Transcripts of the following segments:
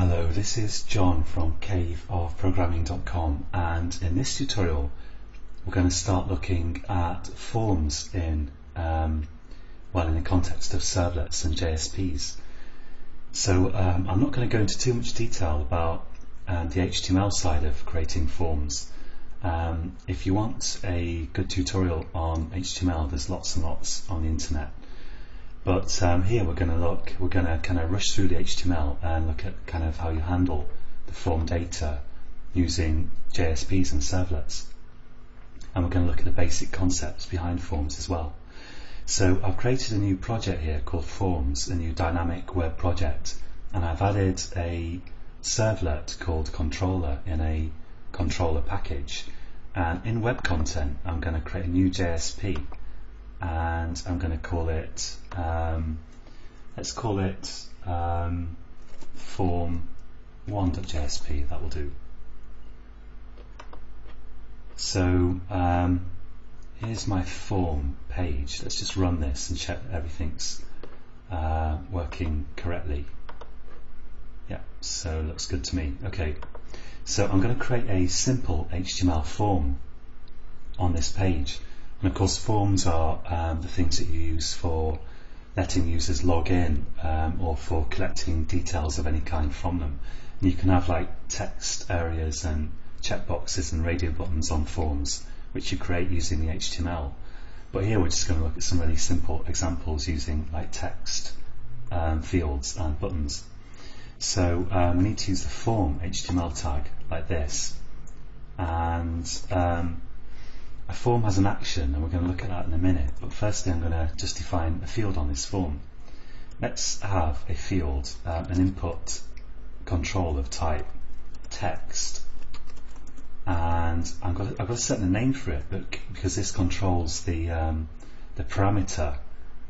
Hello, this is John from caveofprogramming.com, and in this tutorial we're going to start looking at forms in the context of servlets and JSPs. So I'm not going to go into too much detail about the HTML side of creating forms. If you want a good tutorial on HTML, there's lots and lots on the internet. But here we're going to kind of rush through the HTML and look at kind of how you handle the form data using JSPs and servlets. And we're going to look at the basic concepts behind forms as well. So I've created a new project here called Forms, a new dynamic web project, and I've added a servlet called controller in a controller package. And in web content I'm going to create a new JSP, and I'm going to call it, let's call it form1.jsp. That will do. So here's my form page. Let's just run this and check that everything's working correctly. Yeah, so looks good to me. Okay, so I'm going to create a simple HTML form on this page. And of course forms are the things that you use for letting users log in or for collecting details of any kind from them. And you can have like text areas and checkboxes and radio buttons on forms which you create using the HTML. But here we're just going to look at some really simple examples using like text fields and buttons. So we need to use the form HTML tag like this, and a form has an action, and we're going to look at that in a minute, but firstly I'm going to just define a field on this form. Let's have a field, an input control of type text, and I've got to set the name for it, but because this controls the parameter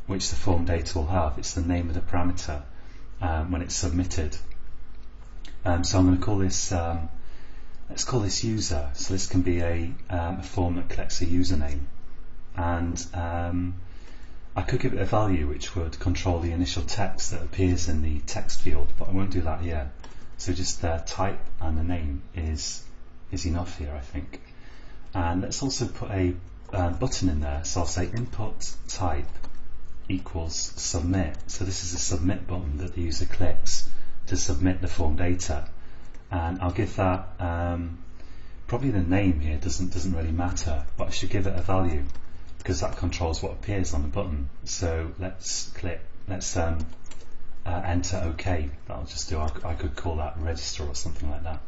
which the form data will have, it's the name of the parameter when it's submitted. So I'm going to call this let's call this user. So this can be a form that collects a username, and I could give it a value which would control the initial text that appears in the text field, but I won't do that here. So just type and the name is enough here, I think. And let's also put a button in there. So I'll say input type equals submit. So this is a submit button that the user clicks to submit the form data. And I'll give that probably the name here doesn't really matter, but I should give it a value because that controls what appears on the button. So let's enter OK. That'll just do. I could call that register or something like that.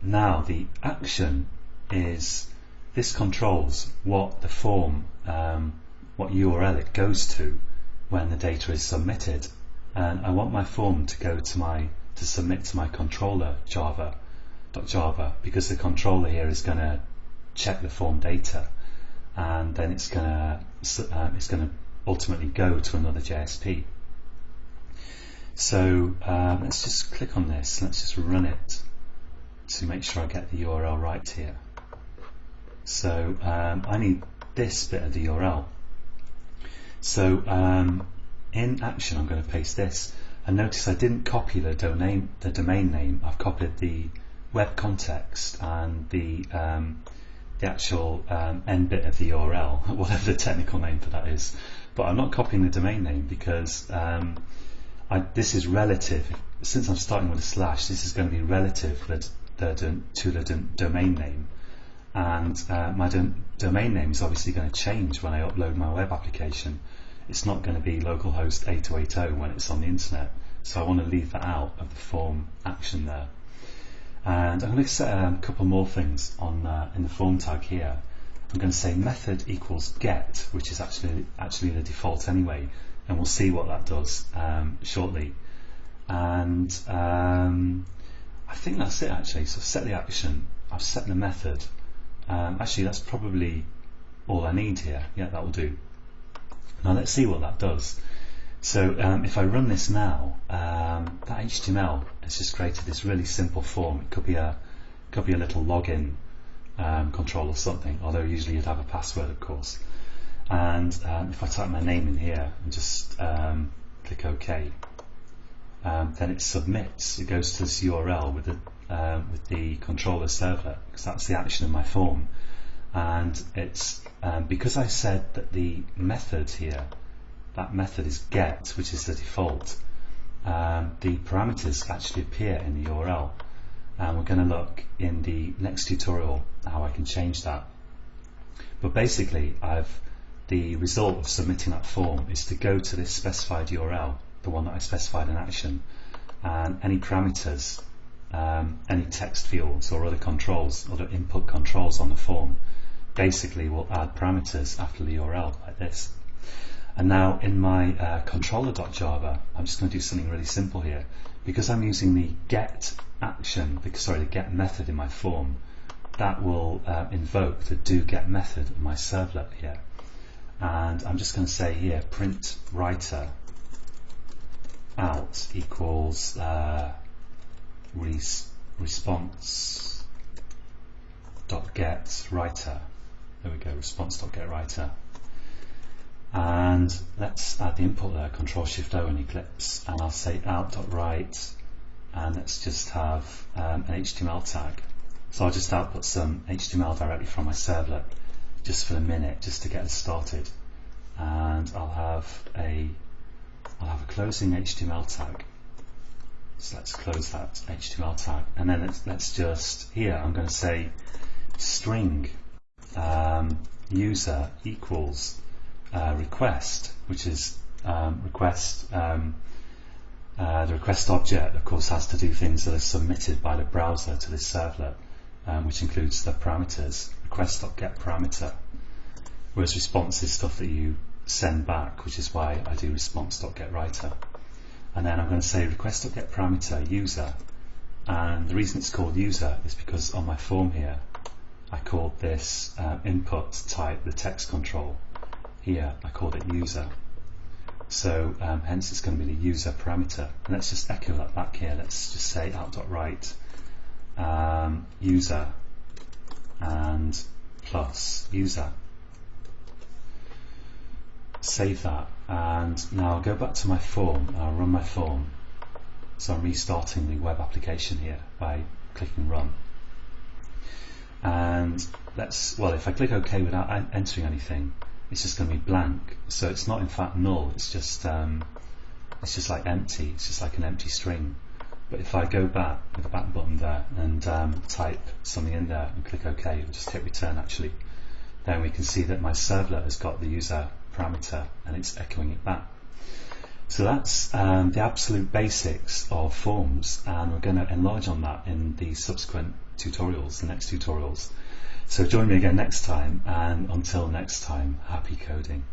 Now the action is, this controls what the form, what URL it goes to when the data is submitted. And I want my form to go to submit to my controller Java because the controller here is going to check the form data, and then it's going to ultimately go to another JSP. So let's just click on this. Let's just run it to make sure I get the URL right here. So I need this bit of the URL. So in action I'm going to paste this, and notice I didn't copy the domain name. I've copied the web context and the actual end bit of the URL, whatever the technical name for that is, but I'm not copying the domain name because this is relative. Since I'm starting with a slash, this is going to be relative to the domain name, and my domain name is obviously going to change when I upload my web application. It's not going to be localhost 8280 when it's on the internet, so I want to leave that out of the form action there. And I'm going to set a couple more things on in the form tag here. I'm going to say method equals get, which is actually the default anyway, and we'll see what that does shortly. And I think that's it actually. So I've set the action, I've set the method. Actually that's probably all I need here. Yeah, that will do. Now let's see what that does. So if I run this now, that HTML has just created this really simple form. It could be a little login control or something, although usually you'd have a password, of course. And if I type my name in here and just click OK, then it submits. It goes to this URL with the controller servlet, because that's the action of my form. And it's because I said that the method here, that method is get, which is the default. The parameters actually appear in the URL, and we're going to look in the next tutorial how I can change that. But basically, the result of submitting that form is to go to this specified URL, the one that I specified in action, and any parameters, any text fields or other controls, other input controls on the form, basically will add parameters after the URL like this. And now in my controller.java, I'm just going to do something really simple here. Because I'm using the get action, the get method in my form, that will invoke the doGet method of my servlet here. And I'm just going to say here, print writer out equals response.get writer. There we go, response.getWriter. And let's add the input there, Control-Shift-O in Eclipse, and I'll say out.write, and let's just have an HTML tag. So I'll just output some HTML directly from my servlet, just for a minute, just to get us started. And I'll have a closing HTML tag. So let's close that HTML tag, and then let's just, here I'm going to say string user equals request, which is the request object, of course, has to do things that are submitted by the browser to this servlet, which includes the parameters, request.getParameter, whereas response is stuff that you send back, which is why I do response.getWriter. And then I'm going to say request.getParameter user, and the reason it's called user is because on my form here I called this input type, the text control, here I called it user. So hence it's going to be the user parameter. And let's just echo that back here. Let's just say out.write user and plus user. Save that, and now I'll go back to my form and I'll run my form. So I'm restarting the web application here by clicking run. And if I click OK without entering anything, it's just going to be blank. So it's not in fact null, it's just like empty, it's just like an empty string. But if I go back with the back button there and type something in there and click OK, or just hit return actually, then we can see that my servlet has got the user parameter and it's echoing it back. So that's the absolute basics of forms, and we're going to enlarge on that in the subsequent tutorials, the next tutorials. So join me again next time, and until next time, happy coding.